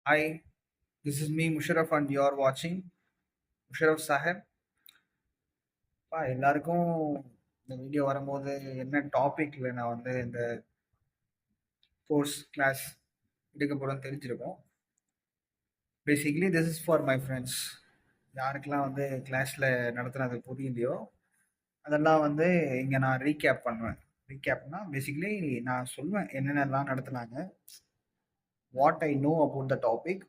Hi, this is me, Musharraf, and you're watching Musharraf Sahib. எல்லாருக்கும் இந்த video வரும்போது என்ன டாபிக்ல நான் வந்து இந்த கோர்ஸ் கிளாஸ் எடுக்க போகிறேன்னு தெரிஞ்சிருக்கும். Basically this is for my friends. யாருக்கெல்லாம் வந்து கிளாஸில் நடத்துனது புரியலையோ அதெல்லாம் வந்து இங்கே நான் ரீகேப் பண்ணுவேன். ரீகேப்னா பேசிக்லி நான் சொல்வேன் என்னென்னலாம் நடத்துனாங்க, what I know about the topic,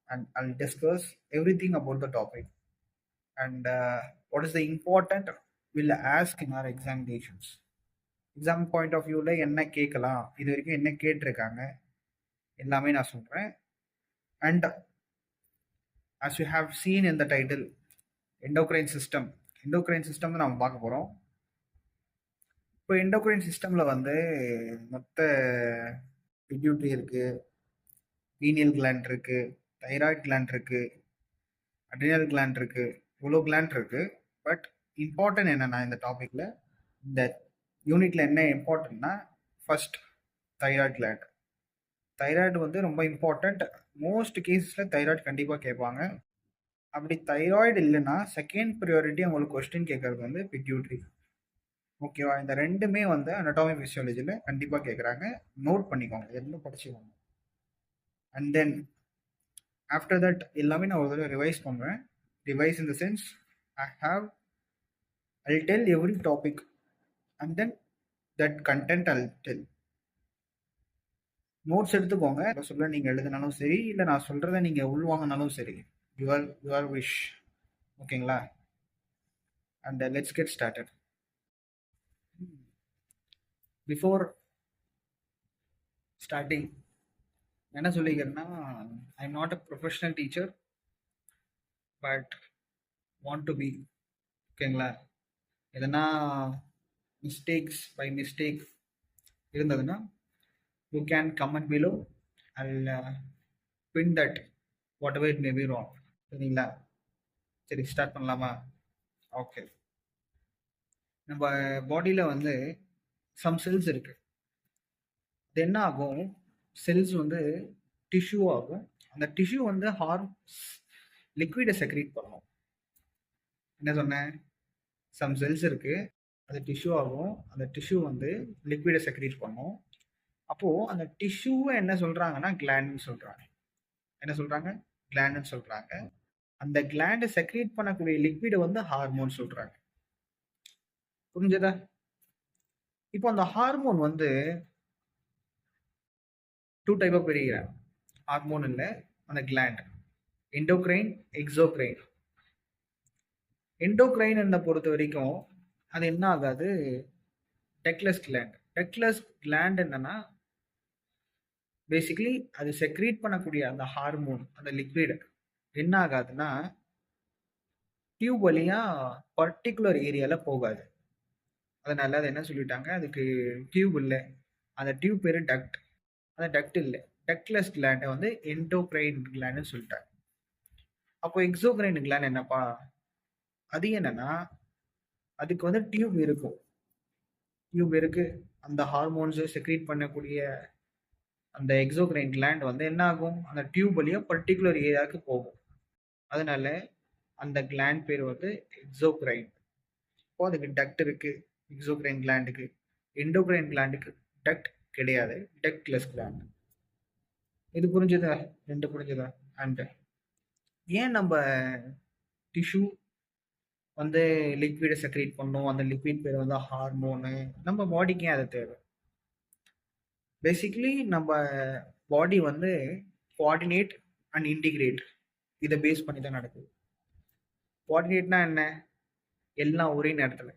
and I'll discuss everything about the topic. And what is the important will ask in our examinations. Exam point of வியூவில் என்ன கேட்கலாம், இது வரைக்கும் என்ன கேட்டிருக்காங்க எல்லாமே நான் சொல்கிறேன். And as you have seen in the title, endocrine system தான் நம்ம பார்க்க போகிறோம். இப்போ எண்டோக்ரைன் சிஸ்டமில் வந்து மொத்த பிட்யூட்ரி இருக்குது, பீனியல் கிளாண்ட் இருக்குது, தைராய்டு கிளாண்ட் இருக்குது, அட்ரினல் கிளாண்ட் இருக்குது, இவ்வளோ கிளாண்ட் இருக்குது. பட் இம்பார்ட்டன்ட் என்னென்னா இந்த டாப்பிக்கில் இந்த யூனிட்டில் என்ன இம்பார்ட்டன்ட்னா, ஃபர்ஸ்ட் தைராய்டு கிளாண்ட். தைராய்டு வந்து ரொம்ப இம்பார்ட்டண்ட். மோஸ்ட் கேஸஸில் தைராய்டு கண்டிப்பாக கேட்பாங்க. அப்படி தைராய்டு இல்லைன்னா செகண்ட் ப்ரியாரிட்டி அவங்களுக்கு கொஸ்டின் கேட்கறது வந்து பிட்யூட்ரி. ஓகேவா? இந்த ரெண்டுமே வந்து அனடாமி ஃபிசியாலஜியில் கண்டிப்பாக கேட்குறாங்க. நோட் பண்ணிக்கோங்க, எதுவும் படிச்சுக்கோங்க. அண்ட் தென் ஆஃப்டர் தட் எல்லாமே நான் ஒரு தடவை ரிவைஸ் பண்ணுவேன். Revise in the sense I'll tell every topic and then that content I'll tell. Notes எடுத்துக்கோங்க. சொல்ல நீங்கள் எழுதினாலும் சரி, இல்லை நான் சொல்கிறத நீங்கள் உள்வாங்கினாலும் சரி, யுவர் விஷ். ஓகேங்களா? And let's get started. Before starting என்ன சொல்லிக்கிறேன்னா, I am not a professional teacher, but want to be. ஓகேங்களா? எதனா மிஸ்டேக்ஸ் பை மிஸ்டேக் இருந்ததுன்னா you can comment below. I'll pin that whatever it may be wrong. சரிங்களா? சரி, start பண்ணலாமா? Okay. நம்ம பாடியில் வந்து சம் செல்ஸ் இருக்கு. அது என்ன ஆகும், செல்ஸ் வந்து டிஷ்யூ ஆகும். அந்த டிஷ்யூ வந்து லிக்விடை செக்ரீட் பண்ணும். என்ன சொன்னேன்? சம் செல்ஸ் இருக்கு, அது டிஷ்யூ ஆகும். அந்த டிஷ்யூ வந்து லிக்விடை செக்ரீட் பண்ணும். அப்போது அந்த டிஷ்யூவை என்ன சொல்கிறாங்கன்னா கிளாண்டுன்னு சொல்கிறாங்க. என்ன சொல்கிறாங்க? கிளாண்டுன்னு சொல்கிறாங்க. அந்த கிளாண்டை செக்ரீட் பண்ணக்கூடிய லிக்விடை வந்து ஹார்மோன் சொல்கிறாங்க. புரிஞ்சதா? இப்போ அந்த ஹார்மோன் வந்து 2 டைப்பாக பிரிக்கிறாங்க. ஹார்மோன் இல்லை, அந்த கிளாண்ட் எண்டோக்ரைன், எக்ஸோக்ரைன். எண்டோக்ரைன் என்ன பொறுத்த வரைக்கும் அது என்ன ஆகாது, டெக்லஸ் கிளாண்ட். டெக்லஸ் கிளாண்ட் என்னன்னா பேசிக்கலி அது செக்ரீட் பண்ணக்கூடிய அந்த ஹார்மோன், அந்த லிக்விட் என்ன ஆகாதுன்னா டியூப் வழியாக பர்டிகுலர் ஏரியாவில் போகாது. அதனால அது என்ன சொல்லிட்டாங்க, அதுக்கு டியூப் இல்லை, அந்த டியூப் பேர் டக்ட். அந்த டக்ட் இல்லை, டக்ட்லெஸ் கிளாண்டை வந்து எண்டோக்ரைன் கிளாண்டுன்னு சொல்லிட்டாங்க. அப்போ எக்ஸோக்ரைன் கிளாண்ட் என்னப்பா, அது என்னன்னா அதுக்கு வந்து டியூப் இருக்கும். டியூப் இருக்கு, அந்த ஹார்மோன்ஸை செக்ரீட் பண்ணக்கூடிய அந்த எக்ஸோக்ரைன் கிளாண்ட் வந்து என்ன ஆகும், அந்த டியூப் வழியாக பர்டிகுலர் ஏரியாவுக்கு போகும். அதனால அந்த கிளாண்ட் பேர் வந்து எக்ஸோக்ரைன். இப்போ அதுக்கு டக்ட் இருக்கு எக்ஸோக்ரைன் கிளாண்டுக்கு. எண்டோக்ரைன் கிளாண்டுக்கு டக்ட் கிடையாது, டக்ட்லெஸ் கிளாண்ட். இது புரிஞ்சுதா? ரெண்டு புரிஞ்சுதா? அண்ட் ஏன் நம்ம டிஷ்யூ வந்து லிக்விடை செக்ரேட் பண்ணும், அந்த லிக்விட் பேர் வந்து ஹார்மோனு, நம்ம பாடிக்கு அது தேவை. பேசிக்லி நம்ம பாடி வந்து கோஆர்டினேட் அண்ட் இன்டிகிரேட், இதை பேஸ் பண்ணி தான் நடக்குது. கோஆர்டினேட்னா என்ன? எல்லாம் ஒரே நேரத்தில்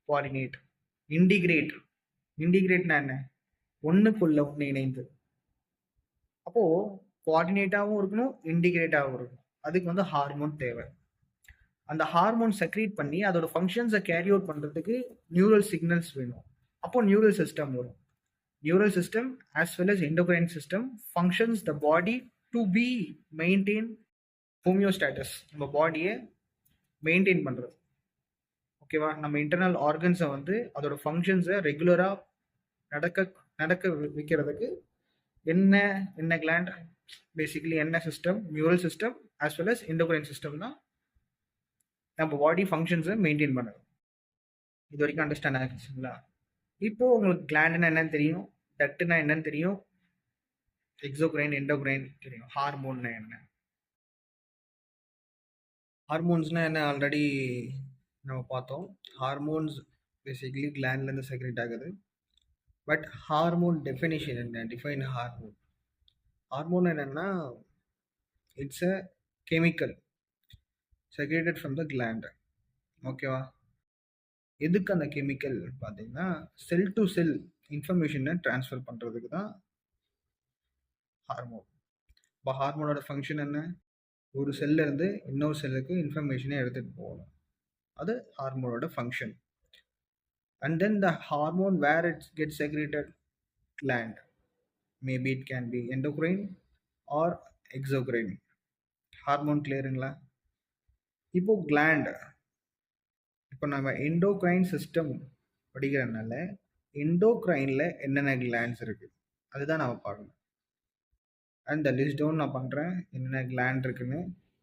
கோஆர்டினேட். இன்டிகிரேட்னா என்ன? ஒன்றுக்குள்ள ஒன்று இணைந்து. அப்போது கோஆர்டினேட்டாகவும் இருக்கணும், இன்டிகிரேட்டாகவும் இருக்கணும். அதுக்கு வந்து ஹார்மோன் தேவை. அந்த ஹார்மோன் செக்ரீட் பண்ணி அதோட ஃபங்க்ஷன்ஸை கேரி அவுட் பண்ணுறதுக்கு நியூரல் சிக்னல்ஸ் வேணும். அப்போ நியூரல் சிஸ்டம் வரும். Neural system as well as endocrine system functions the body to be maintain homeostasis. நம்ம பாடியை மெயின்டைன் பண்ணுறது. ஓகேவா? நம்ம இன்டர்னல் ஆர்கன்ஸை வந்து அதோட ஃபங்க்ஷன்ஸை ரெகுலராக நடக்க வைக்கிறதுக்கு என்ன கிளாண்ட்? பேசிக்கலி என்ன system, neural system as well as endocrine system தான் நம்ம பாடி ஃபங்க்ஷன்ஸை மெயின்டைன் பண்ணுது. இது வரைக்கும் அண்டர்ஸ்டாண்ட் ஆகிடுச்சுங்களா? இப்போ உங்களுக்கு கிளாண்டுனா என்னன்னு தெரியும், டக்ட்னா என்னன்னு தெரியும், எக்ஸோக்ரைன் எண்டோக்ரைன் தெரியும். ஹார்மோன்னா என்ன, ஹார்மோன்ஸ்னால் என்ன ஆல்ரெடி நம்ம பார்த்தோம். ஹார்மோன்ஸ் பேசிக்கலி கிளாண்ட்லேருந்து செக்ரேட் ஆகுது. பட் ஹார்மோன் டெஃபினிஷன் என்ன, டிஃபைன் ஹார்மோன். ஹார்மோன் என்னென்னா it's a chemical secreted from the gland. ஓகேவா? எதுக்கு அந்த கெமிக்கல் பார்த்தீங்கன்னா செல் டு செல் இன்ஃபர்மேஷனை ட்ரான்ஸ்ஃபர் பண்ணுறதுக்கு தான் ஹார்மோன். இப்போ ஹார்மோனோட ஃபங்க்ஷன் என்ன, ஒரு செல்லேருந்து இன்னொரு செல்லுக்கு இன்ஃபர்மேஷனை எடுத்துகிட்டு போகணும். அது ஹார்மோனோட function. And then the hormone where it's get secreted, gland. Maybe it can be endocrine or exocrine. Hormone கிளியருங்களா? இப்போ கிளாண்ட், இப்போ நம்ம எண்டோக்ரைன் சிஸ்டம் படிக்கிறதுனால எண்டோக்ரைனில் என்னென்ன கிளாண்ட்ஸ் இருக்குது அதுதான் நம்ம பார்க்கணும். அண்ட் த லிஸ்ட் டவுன் நான் பண்ணுறேன் என்னென்ன கிளாண்ட் இருக்குன்னு.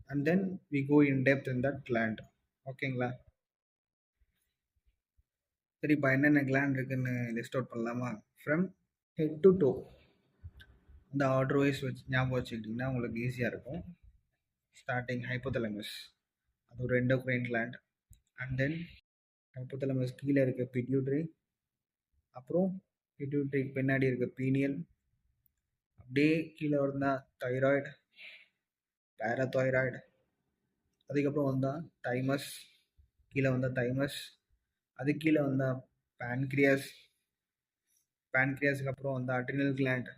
And then we go in depth in that gland. ஓகேங்களா? சரிப்பா, என்னென்ன கிளாண்ட் இருக்குன்னு லிஸ்ட் அவுட் பண்ணலாமா? ஃப்ரம் ஹெட் டு டோ இந்த ஆர்டர் வைஸ் வச்சு ஞாபகம் வச்சுக்கிட்டிங்கன்னா உங்களுக்கு ஈஸியாக இருக்கும். ஸ்டார்டிங் ஹைப்போதலமஸ், அது ஒரு endocrine gland. And then hypothalamus கீழே இருக்க பிட்யூட்ரி, அப்புறம் பிட்யூட்ரி பின்னாடி இருக்க பீனியல், அப்படியே கீழே வந்தால் தைராய்டு, பேராதைராய்டு, அதுக்கப்புறம் வந்தால் தைமஸ், கீழே வந்தால் தைமஸ், அது கீழே வந்தால் பேன்க்ரியாஸ், பேன்க்ரியாஸுக்கு அப்புறம் வந்தால் அட்ரினல் கிளாண்ட்,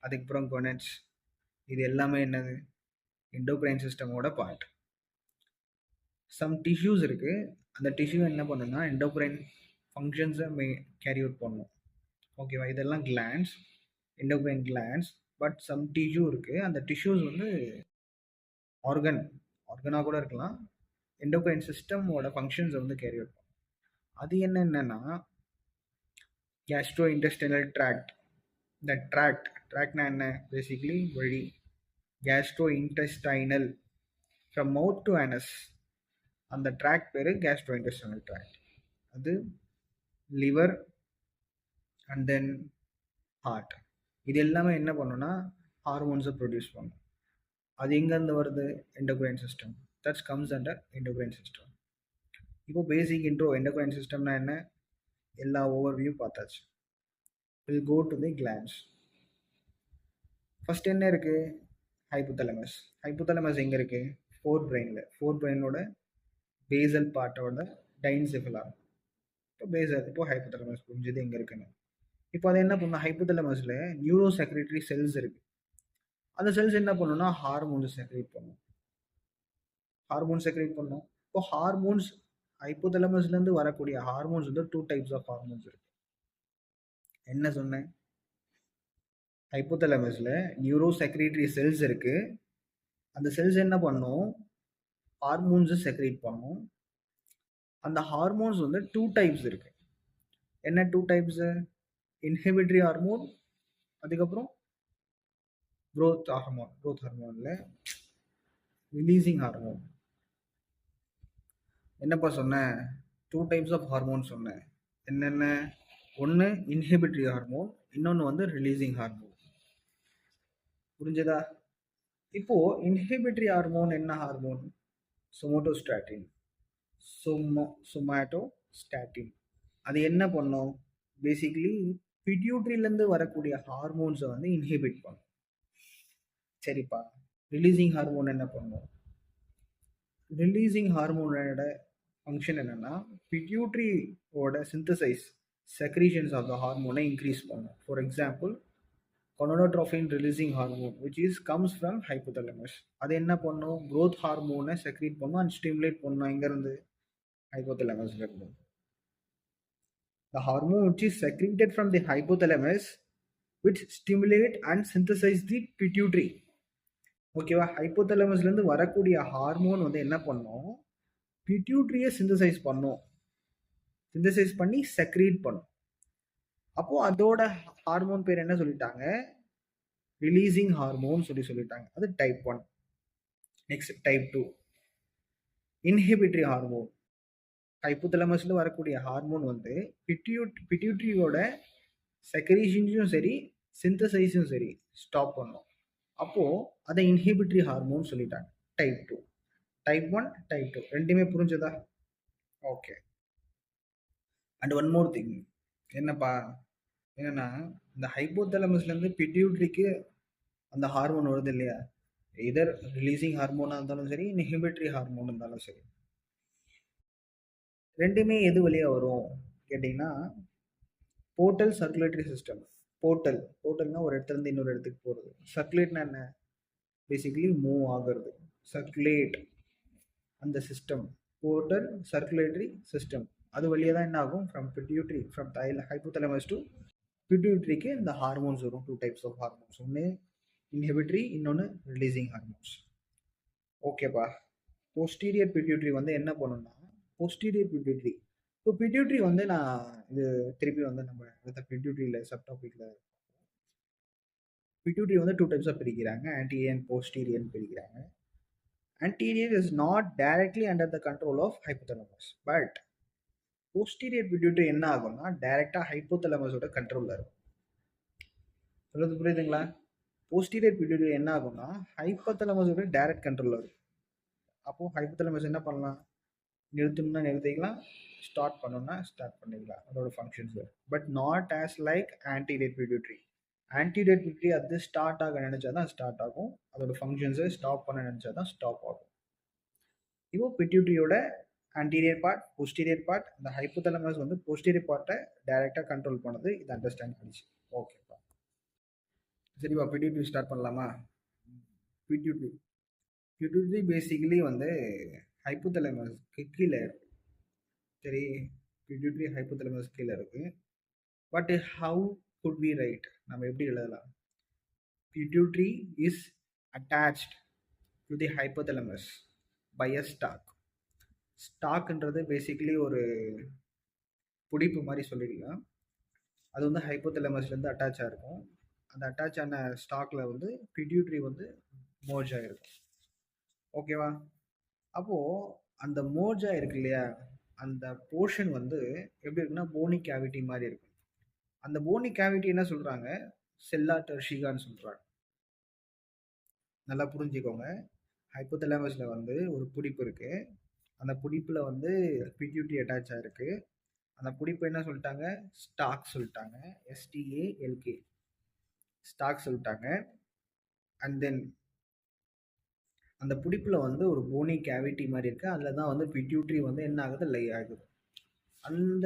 அதுக்கப்புறம் கொனட்ஸ். இது எல்லாமே என்னது, எண்டோக்ரைன் சிஸ்டமோட பார்ட். சம் டிஷ்யூஸ் இருக்குது, அந்த டிஷ்யூ என்ன பண்ணுன்னா எண்டோக்ரைன் ஃபங்க்ஷன்ஸை கேரி அவுட் பண்ணும். ஓகேவா? இதெல்லாம் glands, endocrine glands. But some tissue இருக்குது, அந்த டிஷ்யூஸ் வந்து ஆர்கனாக கூட இருக்கலாம், எண்டோக்ரைன் சிஸ்டமோட ஃபங்க்ஷன்ஸை வந்து கேரி அவுட் பண்ணும். அது என்னென்னா கேஸ்ட்ரோ இன்டெஸ்டைனல் ட்ராக்ட். இந்த ட்ராக்ட்னா என்ன, பேசிக்கலி வழி. Gastro intestinal from mouth to anus, அந்த ட்ராக்ட் பேர் கேஸ்ட்ரோ இன்டெஸ்டைனல் ட்ராக்ட். அது லிவர் அண்ட் தென் ஹார்ட். இது எல்லாமே என்ன பண்ணுன்னா ஹார்மோன்ஸை ப்ரொடியூஸ் பண்ணும். அது எங்கேருந்து வருது, endocrine system. That's comes under endocrine system. இப்போ பேசிக் இன்ட்ரோ எண்டோக்ரைன் சிஸ்டம்னா என்ன, எல்லா ஓவர்வியூ பார்த்தாச்சு. Will go to the glands. First என்ன இருக்குது, ஹைப்போதலமஸ். ஹைப்போதலமஸ் எங்கே இருக்குது, ஃபோர் பிரெயினோட பேசல் பார்ட்டோட டைன்செஃபலா. இப்போ பேசல், இப்போ ஹைப்போதலமஸ் புரிஞ்சது எங்கே இருக்குன்னு. இப்போ அது என்ன பண்ணும், ஹைப்போதலமஸில் நியூரோ செக்ரேட்டரி செல்ஸ் இருக்குது. அந்த செல்ஸ் என்ன பண்ணுன்னா ஹார்மோன்ஸ் செக்ரேட் பண்ணும். இப்போ ஹார்மோன்ஸ் ஹைப்போதலமஸ்லேருந்து வரக்கூடிய ஹார்மோன்ஸ் வந்து 2 டைப்ஸ் ஆஃப் ஹார்மோன்ஸ் இருக்குது. என்ன சொன்னேன், ஹைப்போதலமஸில் நியூரோ செக்ரேட்டரி செல்ஸ் இருக்குது. அந்த செல்ஸ் என்ன பண்ணும், ஹார்மோன்ஸை செக்ரேட் பண்ணும். அந்த ஹார்மோன்ஸ் வந்து 2 டைப்ஸ் இருக்குது. என்ன 2 டைப்ஸு, இன்ஹிபிட்டரி ஹார்மோன், அதுக்கப்புறம் க்ரோத் ஹார்மோனில் ரிலீசிங் ஹார்மோன். என்னப்பா சொன்னேன், 2 டைப்ஸ் ஆஃப் ஹார்மோன் சொன்னேன். என்னென்ன, ஒன்று இன்ஹிபிட்டரி ஹார்மோன், இன்னொன்று வந்து ரிலீசிங் ஹார்மோன். புரிஞ்சதா? இப்போது இன்ஹிபிட்டரி ஹார்மோன் என்ன ஹார்மோன், சொமோட்டோஸ்டாட்டின். சொமாட்டோஸ்டாட்டின் அது என்ன பண்ணும், பேசிக்கலி பிட்யூட்ரிலேருந்து வரக்கூடிய ஹார்மோன்ஸை வந்து இன்ஹிபிட் பண்ணும். சரிப்பா, ரிலீசிங் ஹார்மோன் என்ன பண்ணும், ரிலீசிங் ஹார்மோனோட ஃபங்க்ஷன் என்னென்னா பிட்யூட்ரியோட சிந்தசைஸ் செக்ரீஷன்ஸ் ஆஃப் த ஹார்மோனை இன்க்ரீஸ் பண்ணும். For example gonadotropin releasing hormone which is comes from hypothalamus. அது என்ன பண்ணும், க்ரோத் ஹார்மோனை செக்ரீட் பண்ணும் அண்ட் ஸ்டிமுலேட் பண்ணும். எங்கேருந்து, ஹைப்போதலமஸ்லேருந்து. The hormone which is secreted from the hypothalamus which stimulate and synthesize the pituitary. ஓகேவா? ஹைப்போதலமஸ்லேருந்து வரக்கூடிய ஹார்மோன் வந்து என்ன பண்ணும், பிட்யூட்ரியை சிந்தசைஸ் பண்ணி செக்ரீட் பண்ணும். அப்போது அதோட ஹார்மோன் பேர் என்ன சொல்லிட்டாங்க, ரிலீசிங் ஹார்மோன் சொல்லிட்டாங்க. அது type 1. Next type 2 inhibitory hormone. ஹைப்போதலமஸ்ல வரக்கூடிய ஹார்மோன் வந்து பிட்யூட்ரியோட செக்ரீஷன்ஸும் சரி சிந்தசைஸும் சரி ஸ்டாப் பண்ணும். அப்போது அதை இன்ஹிபிட்டரி ஹார்மோன் சொல்லிட்டாங்க. டைப் 2, டைப் 1, டைப் 2 ரெண்டுமே புரிஞ்சதா? Okay. And one more thing என்னப்பா என்னன்னா, இந்த ஹைப்போதலமஸ்லேருந்து பிட்யூட்ரிக்கு அந்த ஹார்மோன் வருது இல்லையா, எதர் ரிலீசிங் ஹார்மோனாக இருந்தாலும் சரி இன்ஹிபிட்டரி ஹார்மோன் இருந்தாலும் சரி, ரெண்டுமே எது வழியாக வரும் கேட்டிங்கன்னா, போர்ட்டல் சர்க்குலேட்டரி சிஸ்டம். போர்ட்டல்னா ஒரு இடத்துலேருந்து இன்னொரு இடத்துக்கு போகிறது. சர்க்குலேட்னா என்ன? பேசிக்கலி மூவ் ஆகிறது. சர்க்குலேட் அந்த சிஸ்டம், போர்ட்டல் சர்க்குலேட்டரி சிஸ்டம், அது வழியாக தான் என்ன ஆகும், from pituitary, from hypothalamus to பிட்யூட்ரிக்கு இந்த ஹார்மோன்ஸ் வரும். 2 டைப்ஸ் ஆஃப் ஹார்மோன்ஸ், ஒன்று இன்ஹிபிட்டரி, இன்னொன்று ரிலீசிங் ஹார்மோன்ஸ். ஓகேப்பா. போஸ்டீரியர் பிட்யூட்ரி வந்து என்ன பண்ணணும்னா, போஸ்டீரியர் பிட்யூட்ரி, ஸோ பிட்யூட்ரி வந்து நான் இது திருப்பி வந்து நம்ம அடுத்த பிட்யூட்ரியில் சப் டாபிக்ல பிட்யூட்ரி வந்து 2 டைப்ஸாக பிரிக்கிறாங்க, ஆன்டீரியர் அண்ட் போஸ்டீரியர்னு பிரிக்கிறாங்க. Anterior is not directly under the control of hypothalamus, but posterior pituitary என்ன ஆகும்னா டைரெக்டாக ஹைப்போதலமஸோட கண்ட்ரோலில் இருக்கும். சொல்றது புரியுதுங்களா? போஸ்டீரியர் பிட்யூட்ரி என்ன ஆகும்னா ஹைப்போதலமஸோட டைரக்ட் கண்ட்ரோலில் இருக்கும். அப்போது ஹைப்போதலமஸ் என்ன பண்ணலாம், நிறுத்தணும்னா நிறுத்திக்கலாம், ஸ்டார்ட் பண்ணணும்னா ஸ்டார்ட் பண்ணிக்கலாம், அதோட functions. But not as like anterior pituitary. Anterior pituitary அது ஸ்டார்ட் ஆக நினைச்சா தான் ஸ்டார்ட் ஆகும், அதோட ஃபங்க்ஷன்ஸை ஸ்டாப் பண்ண நினைச்சா தான் ஸ்டாப் ஆகும். இப்போ பிட்யூட்ரியோட ஆன்டீரியர் பார்ட், போஸ்டீரியர் பார்ட், இந்த ஹைப்போதலமஸ் வந்து போஸ்டீரியர் பார்ட்டை டைரெக்டாக கண்ட்ரோல் பண்ணுது. இது அண்டர்ஸ்டாண்ட் பண்ணிச்சு. ஓகேப்பா, சரிப்பா. பிட்யூட்ரி ஸ்டார்ட் பண்ணலாமா? பிட்யூட்ரி பேசிக்கலி வந்து ஹைப்போதலமஸ்க்கு கீழே இருக்கு. சரி, பிட்யூட்ரி ஹைப்போதலமஸ் கீழே இருக்கு. But how could we write, நம்ம எப்படி எழுதலாம்? Pituitary is attached to the hypothalamus by a stalk. ஸ்டாக்ன்றது பேசிக்கலி ஒரு பிடிப்பு மாதிரி சொல்லிடலாம். அது வந்து ஹைப்போதலமஸ்லேருந்து அட்டாச் ஆகிருக்கும். அந்த அட்டாச் ஆன ஸ்டாக்கில் வந்து பிட்யூட்ரி வந்து மோர்ஜ் ஆகிருக்கும். ஓகேவா? அப்போது அந்த மோர்ஜ் ஆகிருக்கு இல்லையா, அந்த போர்ஷன் வந்து எப்படி இருக்குன்னா போனி கேவிட்டி மாதிரி இருக்கும். அந்த போனி கேவிட்டி என்ன சொல்கிறாங்க, செல்லா டெர்ஷிகான்னு சொல்கிறாங்க. நல்லா புரிஞ்சுக்கோங்க. ஹைப்போதலமஸில் வந்து ஒரு பிடிப்பு இருக்குது. அந்த பிடிப்பில் வந்து பிட்யூட்ரி அட்டாச் ஆகிருக்கு. அந்த பிடிப்பு என்ன சொல்லிட்டாங்க, ஸ்டாக் சொல்லிட்டாங்க. STALK, ஸ்டாக் சொல்லிட்டாங்க. அண்ட் தென் அந்த பிடிப்பில் வந்து ஒரு போனி கேவிட்டி மாதிரி இருக்குது. அதில் தான் வந்து பிட்யூட்ரி வந்து என்ன ஆகுது, லை ஆகுது. அந்த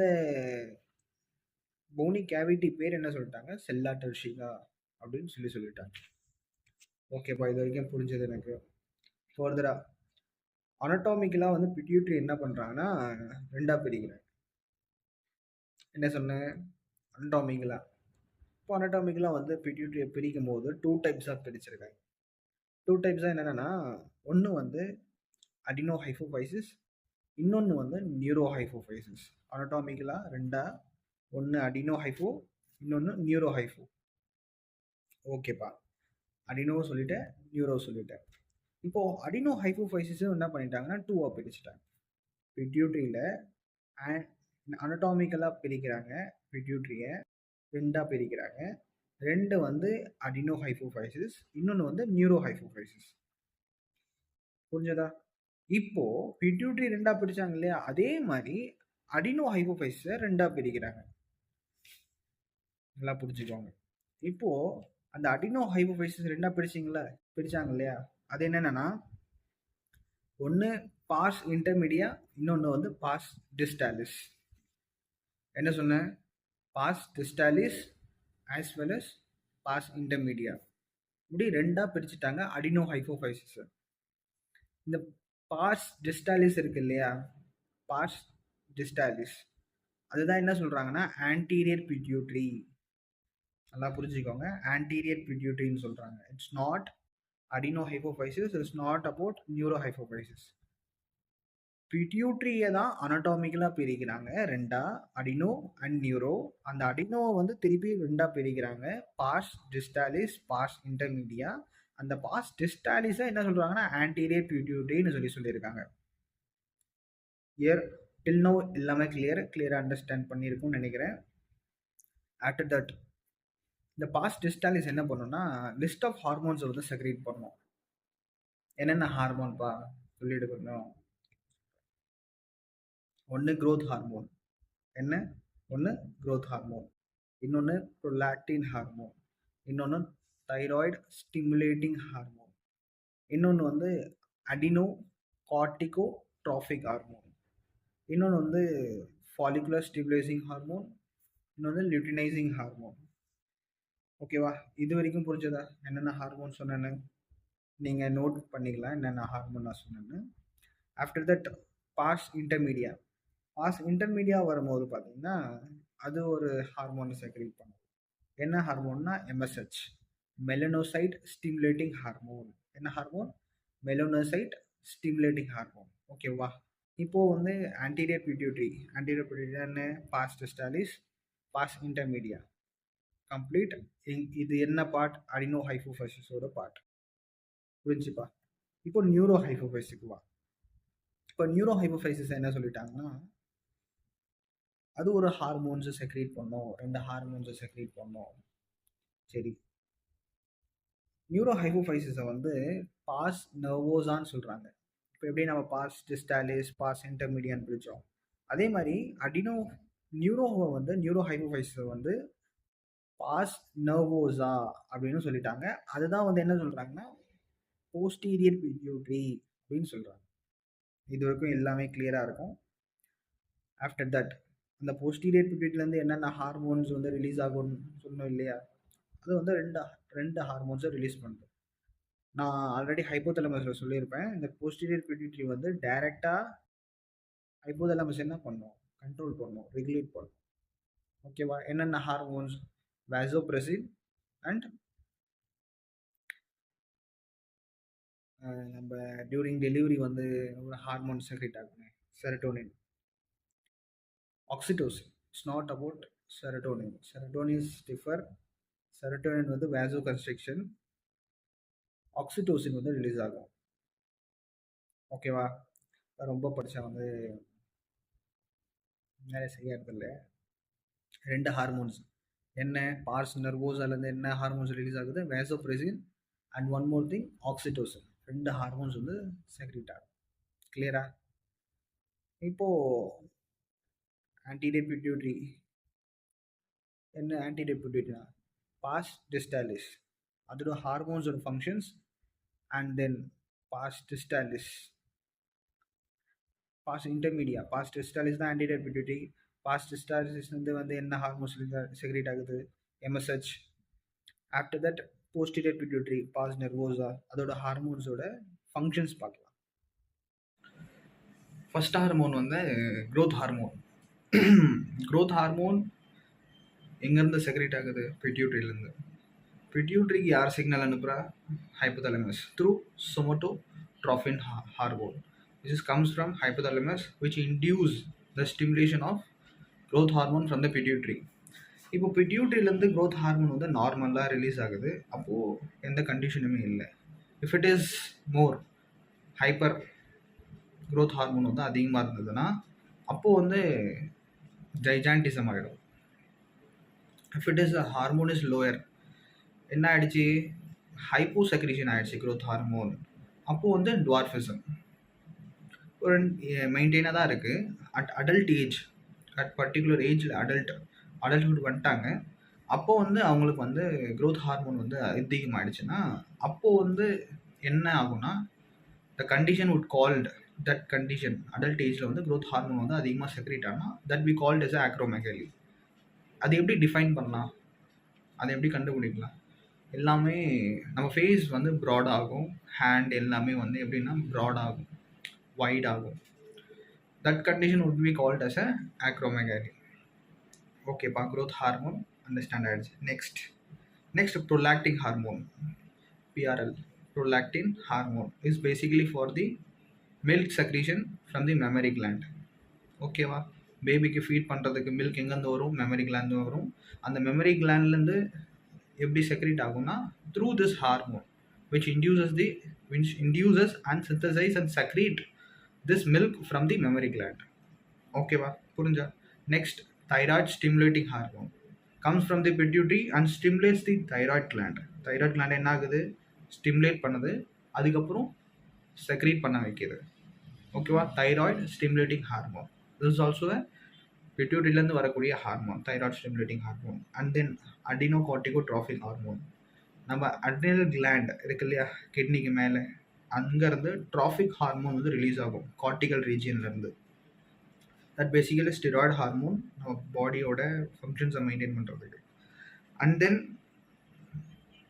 போனி கேவிட்டி பேர் என்ன சொல்லிட்டாங்க, செல்லா டெர்ஷிகா அப்படின்னு சொல்லிட்டாங்க. ஓகேப்பா, இது வரைக்கும் புரிஞ்சது எனக்கு. ஃபர்தரா அனட்டாமிக்கலாக வந்து பிட்யூட்ரி என்ன பண்ணுறாங்கன்னா ரெண்டாக பிரிக்கிறாங்க. என்ன சொன்னேன், அனட்டாமிக்கலாக. இப்போ அனட்டாமிக்கலாக வந்து பிட்யூட்ரியை பிரிக்கும் போது 2 டைப்ஸாக பிரிச்சிருக்காங்க. 2 டைப்ஸாக என்னென்னா, ஒன்று வந்து அடினோ ஹைஃபோஃபைசிஸ், இன்னொன்று வந்து நியூரோ ஹைஃபோஃபைசிஸ். அனட்டாமிக்கலாக ரெண்டாக, ஒன்று அடினோ ஹைஃபோ, இன்னொன்று நியூரோ ஹைஃபோ. ஓகேப்பா, அடினோ சொல்லிட்டேன், நியூரோ சொல்லிட்டேன். இப்போது அடினோ ஹைஃபோஃபைசிஸும் என்ன பண்ணிட்டாங்கன்னா 2ஆக பிரிச்சுட்டாங்க. பிட்யூட்ரியில் அனட்டாமிக்கலாக பிரிக்கிறாங்க, பிட்யூட்ரியை ரெண்டாக பிரிக்கிறாங்க. ரெண்டு வந்து அடினோ ஹைஃபோஃபைசிஸ், இன்னொன்று வந்து நியூரோ ஹைஃபோஃபைசிஸ். புரிஞ்சதா? இப்போ பிட்யூட்ரி ரெண்டாக பிரிச்சாங்க இல்லையா, அதே மாதிரி அடினோ ஹைஃபோஃபைசிஸை ரெண்டாக பிரிக்கிறாங்க. நல்லா புரிஞ்சுக்கோங்க. இப்போ அந்த அடினோ ஹைஃபோஃபைசிஸ் ரெண்டாக பிரிச்சாங்க இல்லையா, அது என்னன்னா, ஒன்று பாஸ் இன்டர்மீடியா, இன்னொன்று வந்து பாஸ் டிஸ்டாலிஸ். என்ன சொன்னேன், pars distalis as well as pars intermedia, இப்படி ரெண்டாக பிரிச்சுட்டாங்க அடினோ ஹைஃபோஃபைசிஸ். இந்த பாஸ் டிஸ்டாலிஸ் இருக்கு இல்லையா, பாஸ் டிஸ்டாலிஸ், அதுதான் என்ன சொல்கிறாங்கன்னா ஆன்டீரியர் பிட்யூட்ரி. நல்லா புரிஞ்சுக்கோங்க, ஆன்டீரியர் பிட்யூட்ரின்னு சொல்கிறாங்க. It's not adenohypophysis, is not about neurohypophysis. பிட்யூட்ரியை தான் அனடாமிக்கலாக பிரிக்கிறாங்க ரெண்டா, அடினோ அண்ட் நியூரோ. அந்த அடினோவை வந்து திருப்பி ரெண்டாக பிரிக்கிறாங்க, பாஸ் டிஸ்டாலிஸ், பாஸ் இன்டர்மீடியா. அந்த பாஸ் டிஸ்டாலிஸை என்ன சொல்கிறாங்கன்னா ஆன்டீரியர் பிட்யூட்ரின்னு சொல்லியிருக்காங்க. இயர் டில் நோ எல்லாமே கிளியராக அண்டர்ஸ்டாண்ட் பண்ணியிருக்கும்னு நினைக்கிறேன். ஆஃப்டர் தட் இந்த பாஸ் டிஸ்டாலிஸ் என்ன பண்ணுன்னா லிஸ்ட் ஆஃப் ஹார்மோன்ஸை வந்து செக்ரேட் பண்ணும். என்னென்ன ஹார்மோன்ப்பா சொல்லிட்டு கொஞ்சம். ஒன்று க்ரோத் ஹார்மோன். என்ன ஒன்று க்ரோத் ஹார்மோன், இன்னொன்று ப்ரொலாக்டின் ஹார்மோன், இன்னொன்று தைராய்டு ஸ்டிமுலேட்டிங் ஹார்மோன், இன்னொன்று வந்து அடினோ கார்டிகோ ட்ராஃபிக் ஹார்மோன், இன்னொன்று வந்து ஃபாலிகுலர் ஸ்டிமுலேசிங் ஹார்மோன், இன்னொன்று லியூட்டினைசிங் ஹார்மோன். ஓகேவா? இது வரைக்கும் புரிஞ்சதா என்னென்ன ஹார்மோன் சொன்னேன்னு? நீங்கள் நோட் பண்ணிக்கலாம் என்னென்ன ஹார்மோன் நான் சொன்னேன்னு. After that pars intermedia. Pars intermedia வரும்போது பார்த்தீங்கன்னா அது ஒரு ஹார்மோனை செக்ரேட் பண்ணும். என்ன ஹார்மோன்னா எம்எஸ்ஹெச், மெலனோசைட் ஸ்டிமுலேட்டிங் ஹார்மோன். என்ன ஹார்மோன்? Melanocyte stimulating hormone. ஓகேவா? இப்போது வந்து anterior pituitary. Anterior pituitary pars distalis, pars intermedia complete. இது என்ன பார்ட்? அடினோ ஹைபோஃபைசிஸோட பார்ட். புரிஞ்சுப்பா? இப்போ நியூரோ ஹைபோஃபைசிக்கு வா. இப்போ நியூரோ ஹைபோஃபைசிஸ் என்ன சொல்லிட்டாங்கன்னா அது ஒரு ஹார்மோன்ஸை செக்ரேட் பண்ணோம், 2 ஹார்மோன்ஸை செக்ரேட் பண்ணோம். சரி, நியூரோ ஹைபோஃபைசிஸை வந்து பாஸ் நர்வோசான்னு சொல்கிறாங்க. இப்போ எப்படி நம்ம பாஸ் டிஸ்டாலிஸ், பாஸ் இன்டர்மீடியான்னு பிரித்தோம், அதே மாதிரி அடினோ நியூரோவை வந்து நியூரோ ஹைபோஃபைசிஸை வந்து பாஸ் நர்வோசா அப்படின்னு சொல்லிட்டாங்க. அதுதான் வந்து என்ன சொல்கிறாங்கன்னா போஸ்டீரியர் பிட்யூட்ரி அப்படின்னு சொல்கிறாங்க. இது வரைக்கும் எல்லாமே கிளியராக இருக்கும். ஆஃப்டர் தட் அந்த போஸ்டீரியர் பிட்யூட்ரிலேருந்து என்னென்ன ஹார்மோன்ஸ் வந்து ரிலீஸ் ஆகும்னு சொன்னோம் இல்லையா? அது வந்து ரெண்டு ஹார்மோன்ஸை ரிலீஸ் பண்ணுது. நான் ஆல்ரெடி ஹைப்போதலமஸில் சொல்லியிருப்பேன், இந்த போஸ்டீரியர் பிட்யூட்ரி வந்து டைரெக்டாக ஹைப்போதலமஸ் என்ன பண்ணும்? கண்ட்ரோல் பண்ணும், ரெகுலேட் பண்ணும். ஓகேவா? என்னென்ன ஹார்மோன்ஸ்? வாசோப்ரெசின் அண்ட் நம்ம டியூரிங் டெலிவரி வந்து ஒரு ஹார்மோன் செக்ரேட் ஆகுங்க, serotonin. Oxytocin, it's not about serotonin. Serotonin is differ. Serotonin வந்து வாசோ கன்ஸ்ட்ரிக்ஷன், ஆக்சிடோசின் வந்து ரிலீஸ் ஆகும். ஓகேவா? ரொம்ப படித்தா வந்து நிறைய செய்யறது இல்லை. 2 ஹார்மோன்ஸ் என்ன? பாஸ் நர்வோசாலேருந்து என்ன ஹார்மோன்ஸ் ரிலீஸ் ஆகுது? Vasopressin and one more thing oxytocin. 2 hormones வந்து செக்ரேட் ஆகும். கிளியரா? இப்போது ஆன்டீரியர் பிட்யூட்ரி என்ன? ஆன்டீரியர் பிட்யூட்ரினா பாஸ் டிஸ்டாலிஸ், அதோட ஹார்மோன்ஸோட functions. And then pars distalis, pars intermedia. Pars distalis தான் ஆன்டீரியர் பிட்யூட்ரி. பாஸ் டிஸ்டாலிஸ் வந்து என்ன ஹார்மோன்ஸ் செக்ரேட் ஆகுது? MSH. After that posterior pituitary, pars nervosa, அதோட ஹார்மோன்ஸோட ஃபங்க்ஷன்ஸ் பார்க்கலாம். ஃபர்ஸ்ட் ஹார்மோன் வந்து க்ரோத் ஹார்மோன். க்ரோத் ஹார்மோன் எங்கேருந்து செக்ரேட் ஆகுது? பிட்யூட்ரியிலேருந்து. பிட்யூட்ரிக்கு யார் சிக்னல் அனுப்புகிறா? Hypothalamus through somatotropin hormone. This comes from hypothalamus which induce the stimulation of growth hormone from the pituitary. இப்போ பிட்யூட்ரியிலேருந்து growth hormone வந்து நார்மலாக ரிலீஸ் ஆகுது. அப்போது எந்த கண்டிஷனுமே இல்லை. If it is more hyper growth hormone வந்து அதிகமாக இருந்ததுன்னா அப்போது வந்து ஜைஜான்டிசம் ஆகிடும். If it is hormone is lower, என்ன ஆகிடுச்சு? ஹைப்போ செக்ரீஷன் ஆகிடுச்சு க்ரோத் ஹார்மோன். அப்போது வந்து டுவார்ஃபிசம் ஒரு மெயின்டைனாக தான் இருக்குது. At adult age, at particular ஏஜில் அடல்ட்ஹுட் வந்துட்டாங்க. அப்போது வந்து அவங்களுக்கு வந்து க்ரோத் ஹார்மோன் வந்து அதிகமாகிடுச்சுன்னா அப்போது வந்து என்ன ஆகும்னா the condition would called that condition adult ஏஜில் வந்து க்ரோத் ஹார்மோன் வந்து அதிகமாக செக்ரேட் ஆனால் தட் வி கால்ட் எஸ் ஆக்ரோமெகாலி. அது எப்படி டிஃபைன் பண்ணலாம்? அதை எப்படி கண்டுபிடிக்கலாம்? எல்லாமே நம்ம ஃபேஸ் வந்து ப்ராட் ஆகும், ஹேண்ட் எல்லாமே வந்து எப்படின்னா ப்ராட் ஆகும், வைட் ஆகும். That condition would be called as a acromegaly. ஓகேப்பா, growth ஹார்மோன் அண்டர்ஸ்டாண்ட் ஆகிடுச்சு. Next prolactin hormone, PRL. Prolactin hormone is basically for the milk secretion from the mammary gland. ஓகேவா? பேபிக்கு ஃபீட் பண்ணுறதுக்கு மில்க் எங்கேருந்து வரும்? Memory கிளாந்து வரும். அந்த மெமரி கிளாண்ட்லேருந்து எப்படி செக்ரேட் ஆகும்னா through this hormone which induces and synthesize and secrete this milk from the mammary gland. ஓகேவா? புரிஞ்சா? Next thyroid stimulating hormone comes from the pituitary and stimulates the thyroid gland. Thyroid gland என்ன ஆகுது? Stimulate பண்ணுது, அதுக்கப்புறம் secrete பண்ண வைக்கிது. ஓகேவா? Thyroid stimulating hormone. This is also பிட்யூட்டரியிலேருந்து வரக்கூடிய hormone, thyroid stimulating hormone. And then adrenocorticotropic hormone. நம்ம அட்ரினல் கிளாண்ட் இருக்கு இல்லையா, கிட்னிக்கு மேலே, அங்கேருந்து ட்ராஃபிக் ஹார்மோன் வந்து ரிலீஸ் ஆகும் கார்டிகல் ரீஜியன்லேருந்து. தட் பேசிக்கலி ஸ்டிராய்டு ஹார்மோன் நம்ம பாடியோட ஃபங்க்ஷன்ஸை மெயின்டைன் பண்ணுறதுக்கு. And then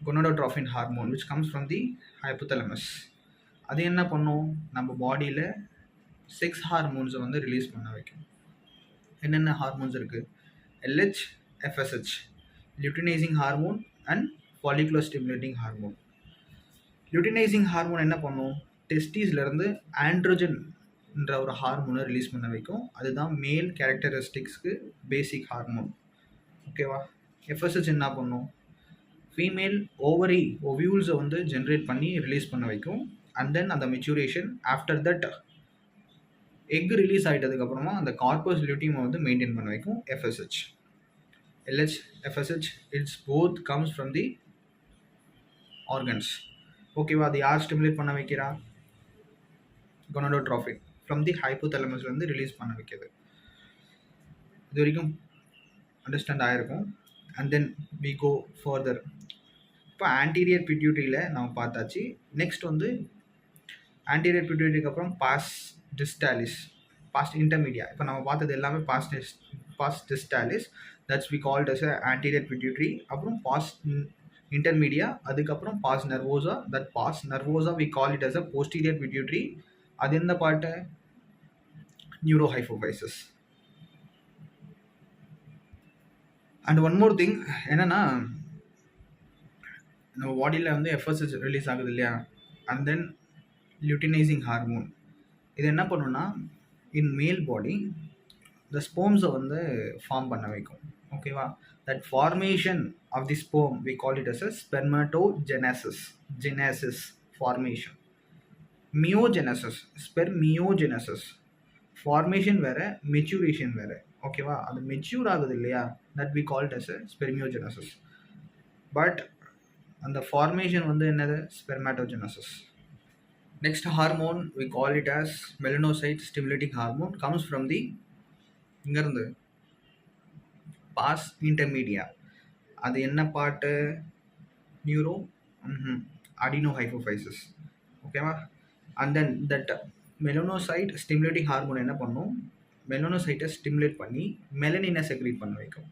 gonadotropin hormone which comes from the hypothalamus. அது என்ன பண்ணும்? நம்ம பாடியில் செக்ஸ் ஹார்மோன்ஸை வந்து ரிலீஸ் பண்ண வைக்கும். என்னென்ன ஹார்மோன்ஸ் இருக்குது? LH, FSH, luteinising hormone and follicular stimulating hormone. Luteinising hormone என்ன பண்ணும்? டெஸ்டிஸ்லேருந்து ஆண்ட்ரோஜன்ன்ற ஒரு ஹார்மோனை ரிலீஸ் பண்ண வைக்கும். அதுதான் மேல் கேரக்டரிஸ்டிக்ஸ்க்கு பேசிக் ஹார்மோன். ஓகேவா? FSH என்ன பண்ணும்? ஃபீமேல் ஓவியூல்ஸை வந்து ஜென்ரேட் பண்ணி ரிலீஸ் பண்ண வைக்கும். அண்ட் தென் அந்த maturation after that egg release ஆகிட்டதுக்கப்புறமா அந்த கார்பஸ் லியூட்டியமை வந்து மெயின்டைன் பண்ண வைக்கும் FSH. LH, FSH it's both comes from the organs. ஓகேவா? அது யார் ஸ்டிமுலேட் பண்ண வைக்கிறா? கொனோடோட்ரோபின் ஃப்ரம் தி ஹைப்போதலமஸ்லேருந்து ரிலீஸ் பண்ண வைக்கிறது. இது வரைக்கும் அண்டர்ஸ்டாண்ட் ஆகிருக்கும். And then we go further. இப்போ ஆன்டீரியர் பிட்யூட்டரியில் நம்ம பார்த்தாச்சு. நெக்ஸ்ட் வந்து ஆன்டீரியர் பிட்யூட்டரிக்கு அப்புறம் பாஸ் டிஸ்டாலிஸ், பாஸ்ட் இன்டர்மீடியா. இப்போ நம்ம பார்த்தது எல்லாமே பாஸ்ட் distalis, that's we called as anterior pituitary. அப்புறம் பாஸ்ட் இன்டர்மீடியா, அதுக்கப்புறம் pars nervosa. That pars nervosa we call it as a posterior pituitary. அது எந்த part? Neurohypophysis. And one more thing என்னன்னா, நம்ம பாடியில் வந்து FSH ரிலீஸ் ஆகுது இல்லையா, அண்ட் தென் லுட்டினைசிங் ஹார்மோன் இது என்ன பண்ணுன்னா இன் மேல் பாடி இந்த ஸ்போம்ஸை வந்து ஃபார்ம் பண்ண வைக்கும். ஓகேவா? That formation of the sperm we call it as a spermatogenesis. Genesis formation. Myogenesis, spermiogenesis. Formation வேறு, மெச்சூரேஷன் வேறு. ஓகேவா? அது மெச்சூர் ஆகுது இல்லையா, that we call it as a spermiogenesis. But அந்த ஃபார்மேஷன் வந்து என்னது? Spermatogenesis. Next hormone we call it as melanocyte stimulating hormone, comes from the இங்கிருந்து பாஸ் இன்டர்மீடியா. அது என்ன பாட்டு? நியூரோ அடினோஹைபோஃபைசிஸ். ஓகேவா? And then that melanocyte stimulating hormone என்ன பண்ணும்? மெலனோசைட்டை ஸ்டிமுலேட் பண்ணி மெலனினை செக்ரீட் பண்ண வைக்கும்.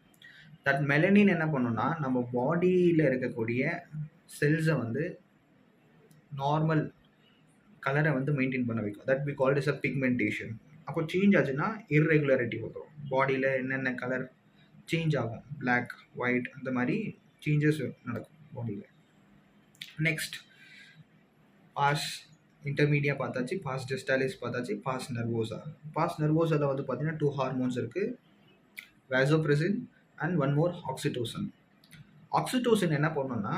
தட் மெலனின் என்ன பண்ணுன்னா நம்ம பாடியில் இருக்கக்கூடிய செல்ஸை வந்து நார்மல் கலரை வந்து மெயின்டைன் பண்ண வைக்கும். That we called is a pigmentation. அப்போ சேஞ்ச் ஆச்சுன்னா இர்ரெகுலாரிட்டி வரும். பாடியில் என்னென்ன கலர் சேஞ்ச் ஆகும், பிளாக், ஒயிட், அந்த மாதிரி சேஞ்சஸ் நடக்கும் பாடியில். நெக்ஸ்ட் பாஸ் இன்டர்மீடியா பார்த்தாச்சு, பாஸ் டிஸ்டாலிஸ் பார்த்தாச்சு, பாஸ் நர்வோசா. பாஸ் நர்வோசாவில் வந்து பார்த்தீங்கன்னா 2 ஹார்மோன்ஸ் இருக்குது, vasopressin and one more oxytocin. Oxytocin என்ன பண்ணணும்னா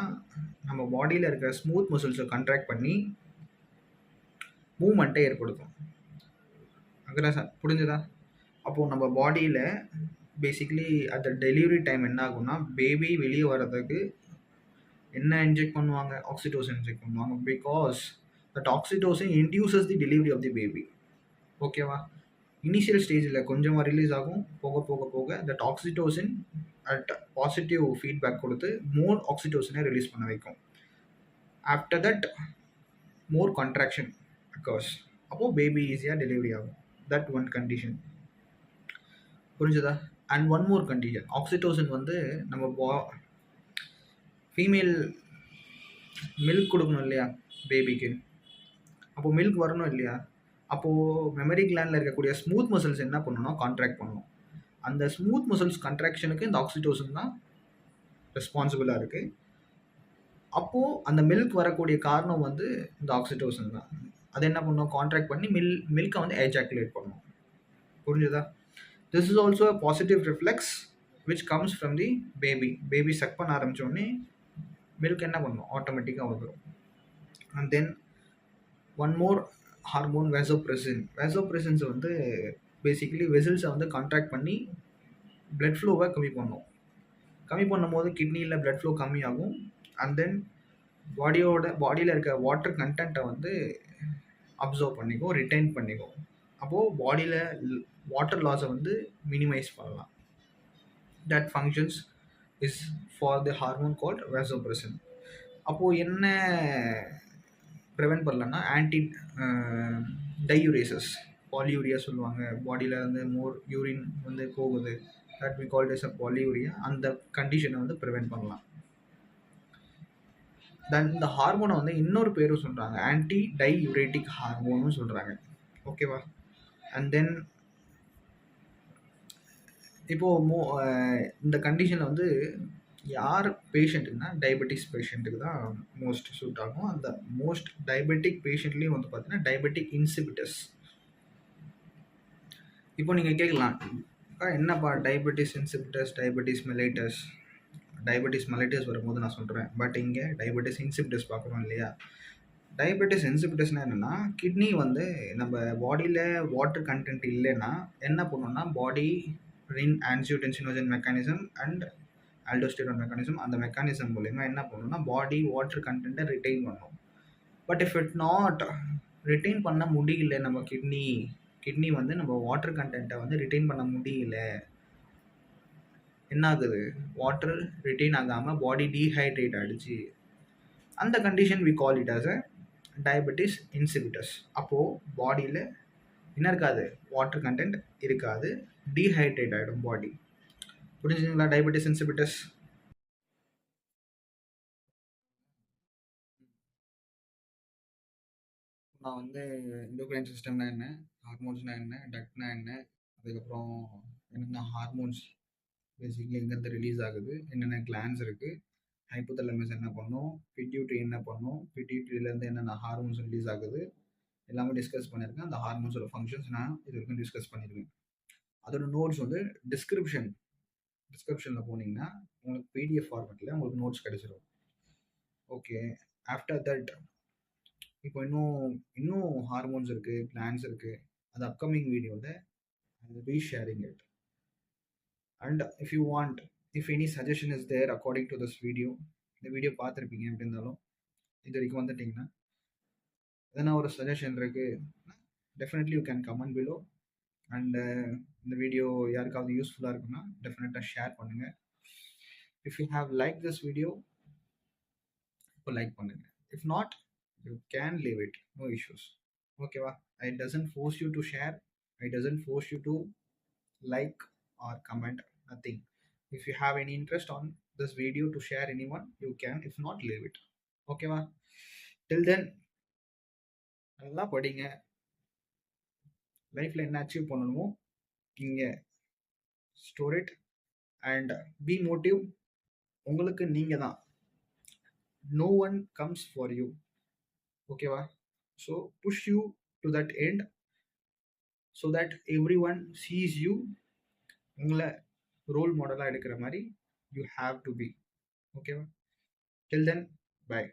நம்ம பாடியில் இருக்கிற ஸ்மூத் மசில்ஸை கண்ட்ராக்ட் பண்ணி மூமெண்ட்டை ஏற்படுத்தும். அக்ரஸா புரிஞ்சுதா? அப்போது நம்ம பாடியில் basically at the delivery time என்ன ஆகும்னா பேபி வெளியே வர்றதுக்கு என்ன இன்ஜெக்ட் பண்ணுவாங்க? ஆக்சிடோசன் இன்ஜெக்ட் பண்ணுவாங்க. Because that oxytocin induces the delivery of the baby. ஓகேவா? இனிஷியல் ஸ்டேஜில் கொஞ்சமாக ரிலீஸ் ஆகும், போக போக போக that oxytocin at positive feedback கொடுத்து மோர் ஆக்சிடோசனை ரிலீஸ் பண்ண வைக்கும். After that more contraction occurs. அப்போது பேபி ஈஸியாக டெலிவரி ஆகும். That one condition. புரிஞ்சுதா? And one more condition, oxytocin வந்து நம்ம ஃபீமேல் மில்க் கொடுக்கணும் இல்லையா பேபிக்கு, அப்போது மில்க் வரணும் இல்லையா, அப்போது மெமரி கிளாண்டில் இருக்கக்கூடிய ஸ்மூத் மசில்ஸ் என்ன பண்ணணும்னா கான்ட்ராக்ட் பண்ணணும். அந்த ஸ்மூத் மசில்ஸ் கண்ட்ராக்ஷனுக்கு இந்த ஆக்சிடோசன் தான் ரெஸ்பான்சிபிளாக இருக்குது. அப்போது அந்த மில்க் வரக்கூடிய காரணம் வந்து இந்த ஆக்சிடோசன் தான். அது என்ன பண்ணும், கான்ட்ராக்ட் பண்ணி மில்கை வந்து எஜாக்குலேட் பண்ணும். புரிஞ்சுதா? This is also a positive reflex which comes from the baby suck பண்ண ஆரம்பித்தோடனே மில்க் என்ன பண்ணும், ஆட்டோமேட்டிக்காக வந்துடும். And then one more hormone vasopressins வந்து பேசிக்கலி வெசல்ஸை வந்து கான்ட்ராக்ட் பண்ணி பிளட் ஃப்ளோவை கம்மி பண்ணும்போது கிட்னியில் பிளட் ஃப்ளோ கம்மியாகும். அண்ட் தென் பாடியில் இருக்க வாட்டர் கண்டென்ட்டை வந்து அப்சர்வ் பண்ணிக்கும், ரிட்டைன் பண்ணிக்கும். அப்போது பாடியில் வாட்டர் லாஸை வந்து மினிமைஸ் பண்ணலாம். That functions is for the hormone called vasopressin. அப்போது என்ன ப்ரிவென்ட் பண்ணலன்னா ஆன்டி டையூரேசஸ், பாலியூரியா சொல்லுவாங்க, பாடியில் வந்து மோர் யூரின் வந்து போகுது, that we called as a polyuria. அந்த கண்டிஷனை வந்து ப்ரிவென்ட் பண்ணலாம். தென் இந்த ஹார்மோனை வந்து இன்னொரு பேரும் சொல்கிறாங்க, ஆன்டி டையூரேட்டிக் ஹார்மோனும் சொல்கிறாங்க. ஓகேவா? அண்ட் தென் இப்போது இந்த கண்டிஷனில் வந்து யார் பேஷண்ட்டுக்குன்னா டயபெட்டிஸ் பேஷண்ட்டுக்கு தான் மோஸ்ட் சூட் ஆகும். அந்த மோஸ்ட் டயபெட்டிக் பேஷண்ட்லேயும் வந்து பார்த்தீங்கன்னா டயபெட்டிக் இன்சிபிட்டஸ். இப்போ நீங்கள் கேட்கலாம், என்னப்பா டயபெட்டிஸ் இன்சிபிட்டஸ், டயபெட்டிஸ் மெலைட்டஸ் வரும்போது நான் சொல்கிறேன், பட் இங்கே டயபெட்டிஸ் இன்சிபிட்டஸ் பார்க்குறோம் இல்லையா? டயபெட்டிஸ் இன்சிபிட்டஸ்னால் என்னென்னா, கிட்னி வந்து நம்ம பாடியில் வாட்டர் கண்டென்ட் இல்லைன்னா என்ன பண்ணணும்னா, பாடி ஆன்ஜியோடென்சினோஜன் மெக்கானிசம் அண்ட் ஆல்டோஸ்டெரான் மெக்கானிசம், அந்த மெக்கானிசம் மூலயமா என்ன பண்ணணும்னா பாடி வாட்டர் கண்டென்ட்டை ரிட்டைன் பண்ணும். But if it not retain பண்ண முடியல, நம்ம கிட்னி வந்து நம்ம வாட்டர் கண்டென்ட்டை வந்து ரிட்டைன் பண்ண முடியல, என்ன ஆகுது, வாட்டர் ரிட்டைன் ஆகாமல் பாடி டீஹைட்ரேட் ஆகிடுச்சு. அந்த condition we call it as a diabetes insipidus. அப்போது பாடியில் என்ன இருக்காது, வாட்டர் கண்டென்ட் இருக்காது, டீஹைட்ரேட் ஆகிடும் பாடி. புரிஞ்சுங்களா? Diabetes insipidus. நான் வந்து எண்டோக்ரைன் சிஸ்டம்னா என்ன, ஹார்மோன்ஸ்னா என்ன, டக்ட்னா என்ன, அதுக்கப்புறம் என்னென்ன ஹார்மோன்ஸ் பேசிக்கலி எங்கேருந்து ரிலீஸ் ஆகுது, என்னென்ன கிளான்ஸ் இருக்குது, ஹைப்போதலமஸ் என்ன பண்ணும், பிட்யூட்ரி என்ன பண்ணும், பிட்யூட்ரியிலேருந்து என்னென்ன ஹார்மோன்ஸ் ரிலீஸ் ஆகுது, எல்லாமே டிஸ்கஸ் பண்ணியிருக்கேன். அந்த ஹார்மோன்ஸோட ஃபங்க்ஷன்ஸ் நான் இது வரைக்கும் டிஸ்கஸ் பண்ணியிருக்கேன். அதோட நோட்ஸ் வந்து டிஸ்கிரிப்ஷனில் போனீங்கன்னா உங்களுக்கு பிடிஎஃப் ஃபார்மேட்டில் உங்களுக்கு நோட்ஸ் கிடைச்சிடும். ஓகே, ஆஃப்டர் தட் இப்போ இன்னும் ஹார்மோன்ஸ் இருக்குது, பிளான்ஸ் இருக்குது. அது அப்கமிங் வீடியோவில் I will be sharing it. And if you want, if any suggestion is there according to this video, இந்த வீடியோ பார்த்துருப்பீங்க எப்படி இருந்தாலும், இது வரைக்கும் வந்துட்டிங்கன்னா எதனா ஒரு சஜஷன் இருக்குது, definitely you can comment below. And இந்த வீடியோ யாருக்காவது யூஸ்ஃபுல்லாக இருக்குன்னா டெஃபினட்டாக ஷேர் பண்ணுங்கள். If you have like this video, இப்போ லைக் பண்ணுங்கள். If not, you can leave it, no issues. Okay va? I doesn't force you to share, I doesn't force you to like or comment, nothing. If you have any interest on this video to share anyone, you can. If not, leave it. Okay va? Till then, நல்லா படிங்க, லைஃப்ல என்ன achieve பண்ணணுமோ இங்க store it and be motive. உங்களுக்கு நீங்க தான், no one comes for you. Okay va? So push you to that end so that everyone sees you. உங்களை ரோல் மாடலாக எடுக்கிற மாதிரி you have to be. Okay va? Till then, bye.